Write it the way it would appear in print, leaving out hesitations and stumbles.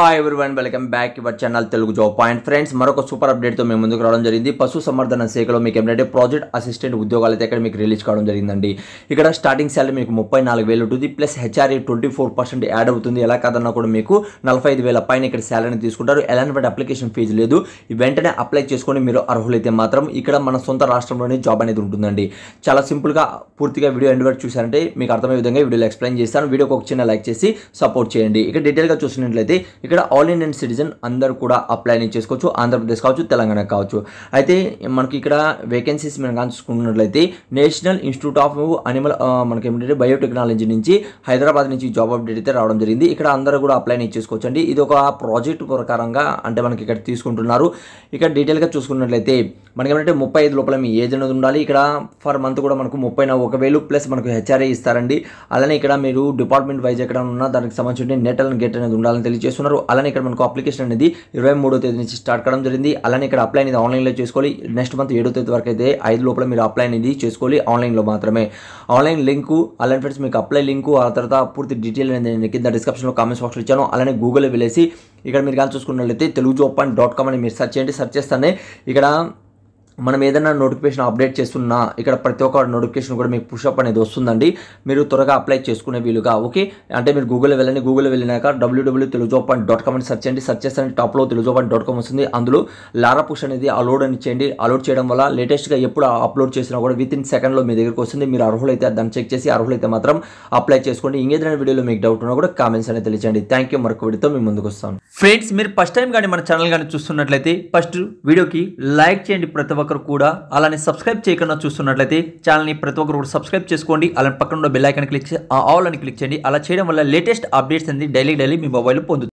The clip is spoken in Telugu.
Hi everyone welcome back your channel Telugu job point friends మరొక సూపర్ అప్డేట్తో మేము ముందుకు రావడం జరిగింది. పశు సంవర్ధన శాఖలో మీకు ఏంటంటే ప్రాజెక్ట్ అసిస్టెంట్ ఉద్యోగాలు అయితే ఇక్కడ మీకు రిలీజ్ కావడం జరిగిందండి. ఇక్కడ స్టార్టింగ్ సాలరీ మీకు 34,000 ఉంటుంది, ప్లస్ హెచ్ఆర్ఏ 24% యాడ్ అవుతుంది. ఎలా కాదన్నా కూడా మీకు 45,000 పైన ఇక్కడ శాలరీని తీసుకుంటారు. ఎలాంటి అప్లికేషన్ ఫీజు లేదు. వెంటనే అప్లై చేసుకొని మీరు అర్హులైతే మాత్రం ఇక్కడ మన సొంత రాష్ట్రంలోనే జాబ్ అనేది ఉంటుందండి. చాలా సింపుల్గా పూర్తిగా వీడియో ఎండ్ వరకు చూసారంటే మీకు అర్థమయ్యే విధంగా వీడియోలో ఎక్స్ప్లెయిన్ చేస్తాను. వీడియోకి ఒక చిన్న లైక్ చేసి సపోర్ట్ చేయండి. ఇక డీటెయిల్గా చూసినట్లయితే ఇక్కడ ఆల్ ఇండియన్ సిటిజన్ అందరూ కూడా అప్లై చేసుకోవచ్చు. ఆంధ్రప్రదేశ్ కావచ్చు, తెలంగాణ కావచ్చు. అయితే మనకి ఇక్కడ వేకెన్సీస్ మనం చూసుకున్నట్లయితే నేషనల్ ఇన్స్టిట్యూట్ ఆఫ్ అనిమల్ మనకి ఏమిటంటే బయోటెక్నాలజీ నుంచి హైదరాబాద్ నుంచి జాబ్ అప్డేట్ అయితే రావడం జరిగింది. ఇక్కడ అందరూ కూడా అప్లై చేసుకోవచ్చు అండి. ఇది ఒక ప్రాజెక్ట్ ప్రకారంగా అంటే మనకి ఇక్కడ తీసుకుంటున్నారు. ఇక్కడ డీటెయిల్గా చూసుకున్నట్లయితే మనకి ఏమంటే 35 లోపల మీ ఏజ్ అనేది ఉండాలి. ఇక్కడ ఫర్ మంత్ కూడా మనకు 31,000 ప్లస్ మనకు హెచ్ఆర్ఏ ఇస్తారండి. అలానే ఇక్కడ మీరు డిపార్ట్మెంట్ వైజ్ ఎక్కడ ఉన్నా దానికి సంబంధించిన నెట్ అండ్ గెట్ అనేది ఉండాలని తెలియజేస్తున్నారు. అలానే ఇక్కడ మనకు అప్లికేషన్ అనేది 23వ తేదీ నుంచి స్టార్ట్ కావడం జరిగింది. అలానే ఇక్కడ అప్లై అనేది ఆన్లైన్లో చేసుకోవాలి. నెక్స్ట్ మంత్ 7వ తేదీ వరకు అయితే 5 లోపల మీరు అప్లై అనేది చేసుకోవాలి. ఆన్లైన్లో మాత్రమే. ఆన్లైన్ లింకు అలానే ఫ్రెండ్స్ మీకు అప్లై లింకు ఆ తర్వాత పూర్తి డీటెయిల్ అనేది నేను కింద డిస్క్రిప్షన్లో కామెంట్స్ బాక్స్లో ఇచ్చాను. అలానే గూగుల్లో వెళ్ళేసి ఇక్కడ మీరు కానీ చూసుకున్నట్లయితే telugujob.com అని మీరు సెర్చ్ చేయండి. సెర్చ్ చేస్తానే ఇక్కడ మనం ఏదైనా నోటిఫికేషన్ అప్డేట్ చేస్తున్నా ఇక్కడ ప్రతి ఒక్క నోటిఫికేషన్ కూడా మీకు పుషప్ అనేది వస్తుందండి. మీరు త్వరగా అప్లై చేసుకునే వీలుగా. ఓకే, అంటే మీరు గూగుల్లో వెళ్ళండి. గూగుల్లో వెళ్ళినాక www.telugujob.com అని సెర్చ్ చేయండి. సెర్చ్ చేస్తే టాప్లో telugujob.com వస్తుంది. అందులో లారా పుష్ అనేది అలోడ్ అని చేయండి. అలోడ్ చేయడం వల్ల లేటెస్ట్గా ఎప్పుడు అప్లోడ్ చేసినా కూడా విత్ ఇన్ సెకండ్లో మీ దగ్గరికి వస్తుంది. మీరు అర్హులైతే దాన్ని చెక్ చేసి అర్హులైతే మాత్రం అప్లై చేసుకోండి. ఇంకేదైనా వీడియోలో మీకు డౌట్ ఉన్నా కూడా కామెంట్స్ అనేది తెలియజేయండి. Thank you. మరొక వీడియోతో మేము ముందుకు వస్తాను. ఫ్రెండ్స్, మీరు ఫస్ట్ టైం కానీ మన ఛానల్ కానీ చూస్తున్నట్లయితే ఫస్ట్ వీడియోకి లైక్ చేయండి ప్రతి ఒక్కరు కూడా. అలానే సబ్స్క్రైబ్ చేయకుండా చూస్తున్నట్లయితే ఛానల్ని ప్రతి ఒక్కరు కూడా సబ్స్క్రైబ్ చేసుకోండి. అలానే పక్కన ఉన్న బెల్ ఐకాన్ క్లిక్ చేసి ఆల్ అని క్లిక్ చేయండి. అలా చేయడం వల్ల లేటెస్ట్ అప్డేట్స్ అనేది డైలీ మీ మొబైల్లో పొందుతుంది.